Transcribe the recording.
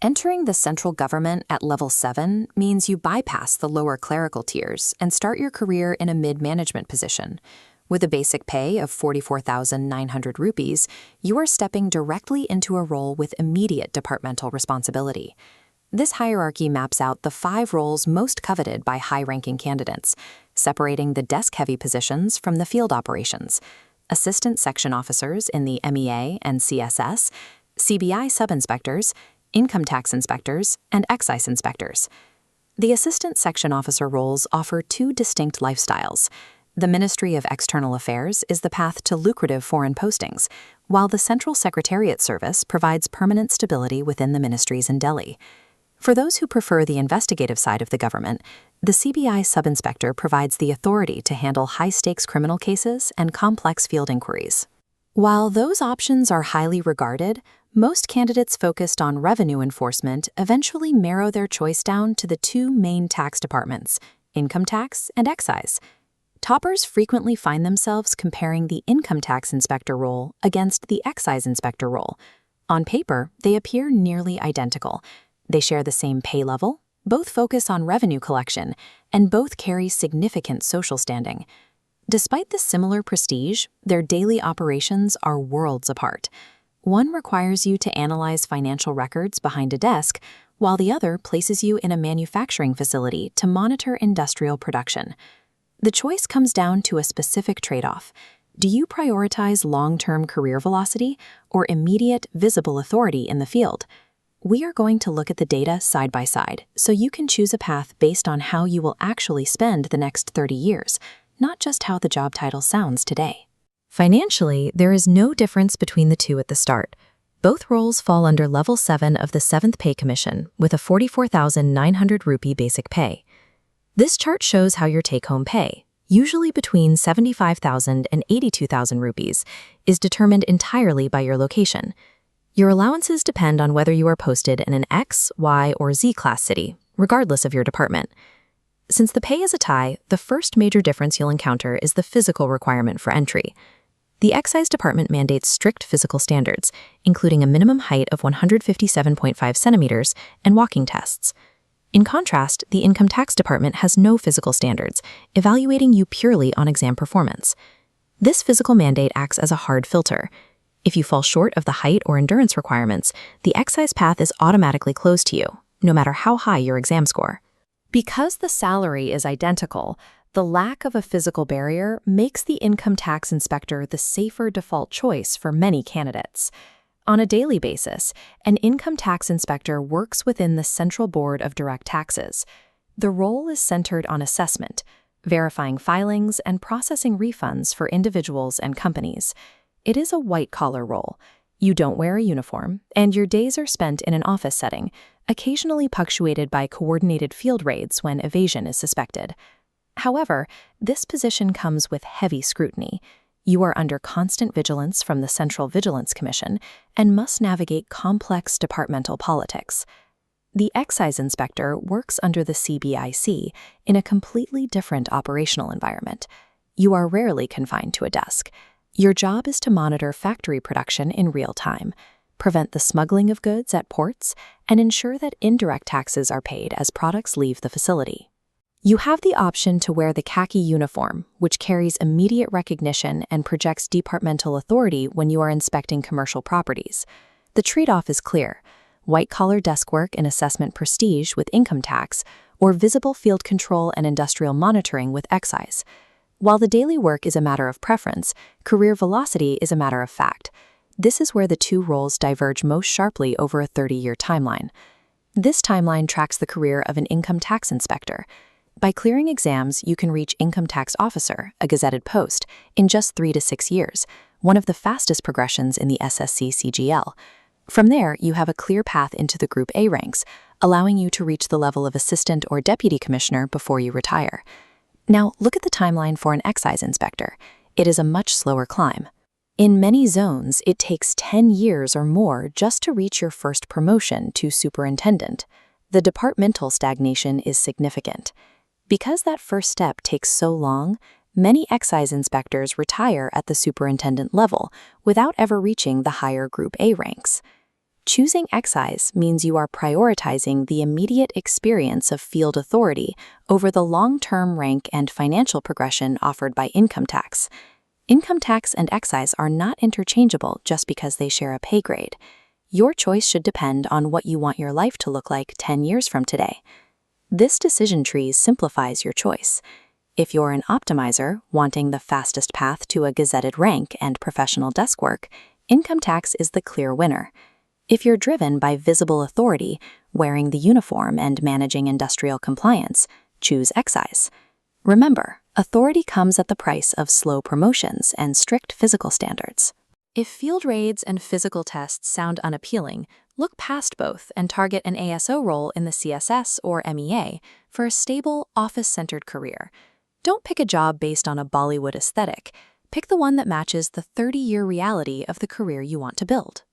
Entering the central government at level 7 means you bypass the lower clerical tiers and start your career in a mid-management position. With a basic pay of 44,900 rupees, you are stepping directly into a role with immediate departmental responsibility. This hierarchy maps out the 5 roles most coveted by high-ranking candidates, separating the desk-heavy positions from the field operations. Assistant section officers in the MEA and CSS, CBI Sub-Inspectors, Income Tax Inspectors, and Excise Inspectors. The Assistant Section Officer roles offer 2 distinct lifestyles. The Ministry of External Affairs is the path to lucrative foreign postings, while the Central Secretariat Service provides permanent stability within the ministries in Delhi. For those who prefer the investigative side of the government, the CBI Sub-Inspector provides the authority to handle high-stakes criminal cases and complex field inquiries. While those options are highly regarded, most candidates focused on revenue enforcement eventually narrow their choice down to the 2 main tax departments, income tax and excise. Toppers frequently find themselves comparing the income tax inspector role against the excise inspector role. On paper, they appear nearly identical. They share the same pay level, both focus on revenue collection, and both carry significant social standing. Despite the similar prestige, their daily operations are worlds apart. One requires you to analyze financial records behind a desk, while the other places you in a manufacturing facility to monitor industrial production. The choice comes down to a specific trade-off. Do you prioritize long-term career velocity or immediate, visible authority in the field? We are going to look at the data side by side, so you can choose a path based on how you will actually spend the next 30 years, not just how the job title sounds today. Financially, there is no difference between the 2 at the start. Both roles fall under Level 7 of the 7th Pay Commission, with a 44,900 rupee basic pay. This chart shows how your take-home pay, usually between 75,000 and 82,000 rupees, is determined entirely by your location. Your allowances depend on whether you are posted in an X, Y, or Z class city, regardless of your department. Since the pay is a tie, the first major difference you'll encounter is the physical requirement for entry. The Excise Department mandates strict physical standards, including a minimum height of 157.5 centimeters and walking tests. In contrast, the Income Tax Department has no physical standards, evaluating you purely on exam performance. This physical mandate acts as a hard filter. If you fall short of the height or endurance requirements, the excise path is automatically closed to you, no matter how high your exam score. Because the salary is identical, the lack of a physical barrier makes the income tax inspector the safer default choice for many candidates. On a daily basis, an income tax inspector works within the Central Board of Direct Taxes. The role is centered on assessment, verifying filings, and processing refunds for individuals and companies. It is a white-collar role. You don't wear a uniform, and your days are spent in an office setting, occasionally punctuated by coordinated field raids when evasion is suspected. However, this position comes with heavy scrutiny. You are under constant vigilance from the Central Vigilance Commission and must navigate complex departmental politics. The Excise Inspector works under the CBIC in a completely different operational environment. You are rarely confined to a desk. Your job is to monitor factory production in real time, prevent the smuggling of goods at ports, and ensure that indirect taxes are paid as products leave the facility. You have the option to wear the khaki uniform, which carries immediate recognition and projects departmental authority when you are inspecting commercial properties. The trade-off is clear: white-collar desk work and assessment prestige with income tax, or visible field control and industrial monitoring with excise. While the daily work is a matter of preference, career velocity is a matter of fact. This is where the 2 roles diverge most sharply over a 30-year timeline. This timeline tracks the career of an income tax inspector. By clearing exams, you can reach income tax officer, a gazetted post, in just 3 to 6 years, one of the fastest progressions in the SSC CGL. From there, you have a clear path into the Group A ranks, allowing you to reach the level of assistant or deputy commissioner before you retire. Now, look at the timeline for an excise inspector. It is a much slower climb. In many zones, it takes 10 years or more just to reach your first promotion to superintendent. The departmental stagnation is significant. Because that first step takes so long, many excise inspectors retire at the superintendent level without ever reaching the higher Group A ranks. Choosing excise means you are prioritizing the immediate experience of field authority over the long-term rank and financial progression offered by income tax. Income tax and excise are not interchangeable just because they share a pay grade. Your choice should depend on what you want your life to look like 10 years from today. This decision tree simplifies your choice. If you're an optimizer wanting the fastest path to a gazetted rank and professional desk work, income tax is the clear winner. If you're driven by visible authority, wearing the uniform and managing industrial compliance, choose excise. Remember, authority comes at the price of slow promotions and strict physical standards. If field raids and physical tests sound unappealing, look past both and target an ASO role in the CSS or MEA for a stable, office-centered career. Don't pick a job based on a Bollywood aesthetic. Pick the one that matches the 30-year reality of the career you want to build.